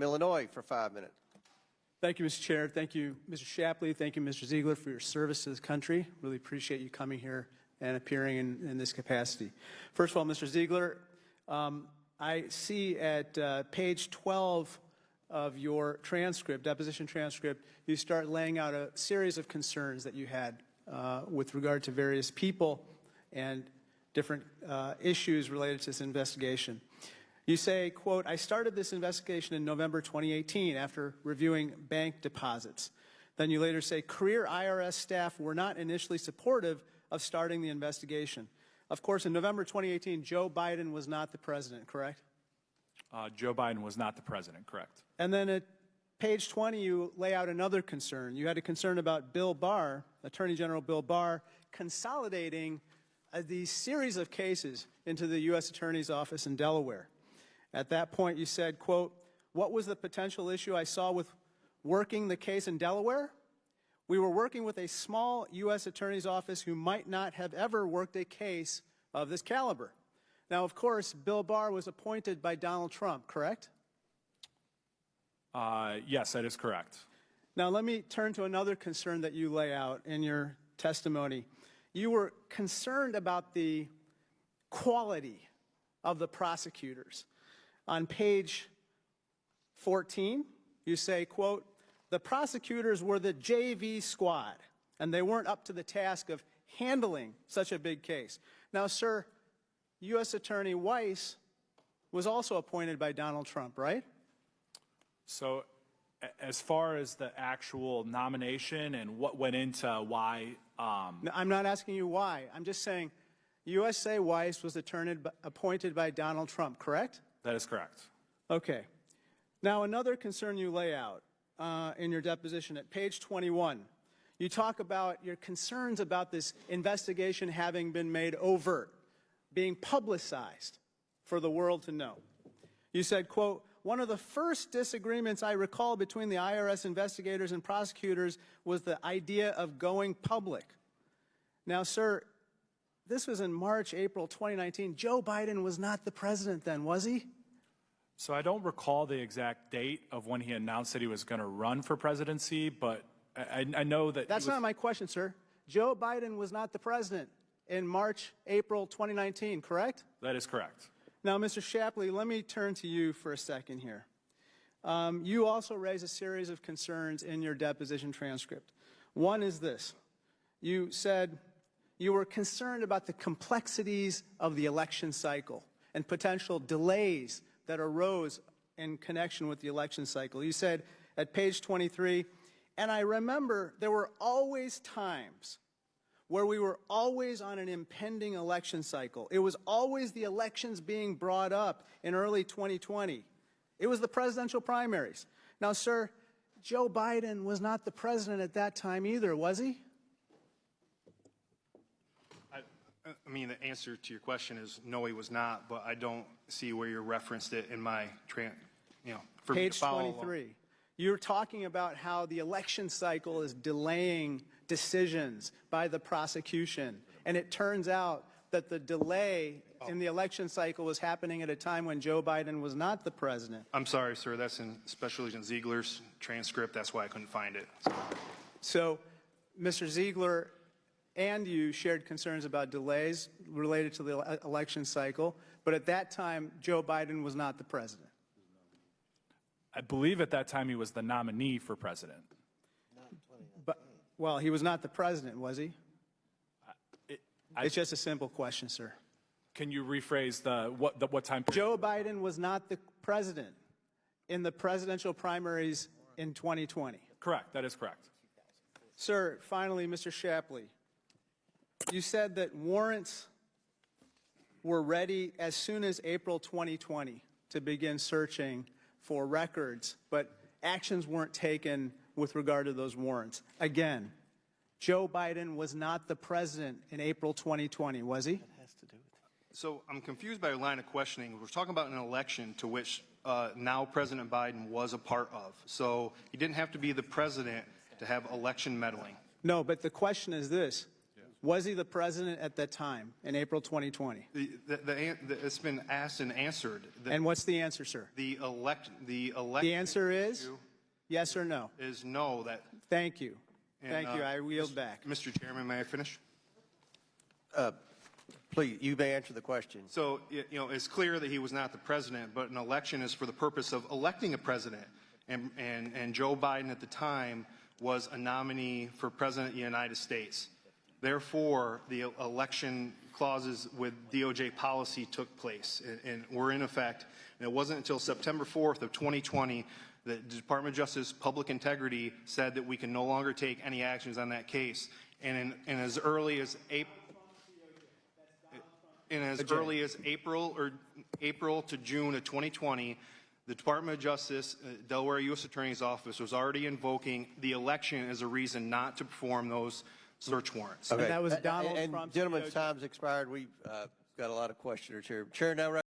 Illinois for 5 minutes. Thank you, Mr. Chair. Thank you, Mr. Shapley. Thank you, Mr. Ziegler, for your service to the country. Really appreciate you coming here and appearing in this capacity. First of all, Mr. Ziegler, I see at page 12 of your transcript, deposition transcript, you start laying out a series of concerns that you had with regard to various people and different issues related to this investigation. You say, quote, I started this investigation in November 2018 after reviewing bank deposits. Then you later say career IRS staff were not initially supportive of starting the investigation. Of course, in November 2018, Joe Biden was not the president, correct? Joe Biden was not the president, correct. And then at page 20, you lay out another concern. You had a concern about Bill Barr, Attorney General Bill Barr, consolidating these series of cases into the U.S. Attorney's Office in Delaware. At that point, you said, quote, what was the potential issue I saw with working the case in Delaware? We were working with a small U.S. Attorney's Office who might not have ever worked a case of this caliber. Now, of course, Bill Barr was appointed by Donald Trump, correct? Yes, that is correct. Now, let me turn to another concern that you lay out in your testimony. You were concerned about the quality of the prosecutors. On page 14, you say, quote, the prosecutors were the JV squad, and they weren't up to the task of handling such a big case. Now, sir, U.S. Attorney Weiss was also appointed by Donald Trump, right? So as far as the actual nomination and what went into why... No, I'm not asking you why. I'm just saying USA Weiss was appointed by Donald Trump, correct? That is correct. Okay. Now, another concern you lay out in your deposition at page 21, you talk about your concerns about this investigation having been made overt, being publicized for the world to know. You said, quote, one of the first disagreements I recall between the IRS investigators and prosecutors was the idea of going public. Now, sir, this was in March, April 2019. Joe Biden was not the president then, was he? So I don't recall the exact date of when he announced that he was going to run for presidency, but I know that... That's not my question, sir. Joe Biden was not the president in March, April 2019, correct? That is correct. Now, Mr. Shapley, let me turn to you for a second here. You also raise a series of concerns in your deposition transcript. One is this. You said you were concerned about the complexities of the election cycle and potential delays that arose in connection with the election cycle. You said at page 23, and I remember there were always times where we were always on an impending election cycle. It was always the elections being brought up in early 2020. It was the presidential primaries. Now, sir, Joe Biden was not the president at that time either, was he? I mean, the answer to your question is no, he was not, but I don't see where you referenced it in my, for me to follow Page 23. You're talking about how the election cycle is delaying decisions by the prosecution. And it turns out that the delay in the election cycle was happening at a time when Joe Biden was not the president. I'm sorry, sir. That's in Special Agent Ziegler's transcript. That's why I couldn't find it. So, Mr. Ziegler and you shared concerns about delays related to the election cycle. But at that time, Joe Biden was not the president. I believe at that time he was the nominee for president. But, well, he was not the president, was he? It's just a simple question, sir. Can you rephrase what time period? Joe Biden was not the president in the presidential primaries in 2020. Correct. That is correct. Sir, finally, Mr. Shapley, you said that warrants were ready as soon as April 2020 to begin searching for records, but actions weren't taken with regard to those warrants. Again, Joe Biden was not the president in April 2020, was he? So I'm confused by your line of questioning. We're talking about an election to which now President Biden was a part of. So he didn't have to be the president to have election meddling. No, but the question is this. Was he the president at that time in April 2020? It's been asked and answered. And what's the answer, sir? The The answer is yes or no? is no. Thank you. And, Thank you. I yield back. Mr. Chairman, may I finish? Please, you may answer the question. So, it's clear that he was not the president, but an election is for the purpose of electing a president. And Joe Biden at the time was a nominee for president of the United States. Therefore, the election clauses with DOJ policy took place and were in effect. And it wasn't until September 4th of 2020 that the Department of Justice Public Integrity said that we can no longer take any actions on that case. And as early as April to June of 2020, the Department of Justice, Delaware U.S. Attorney's Office was already invoking the election as a reason not to perform those search warrants. And that was Donald and Trump's gentlemen's DOJ. time's expired. We've got a lot of questioners here. Chair now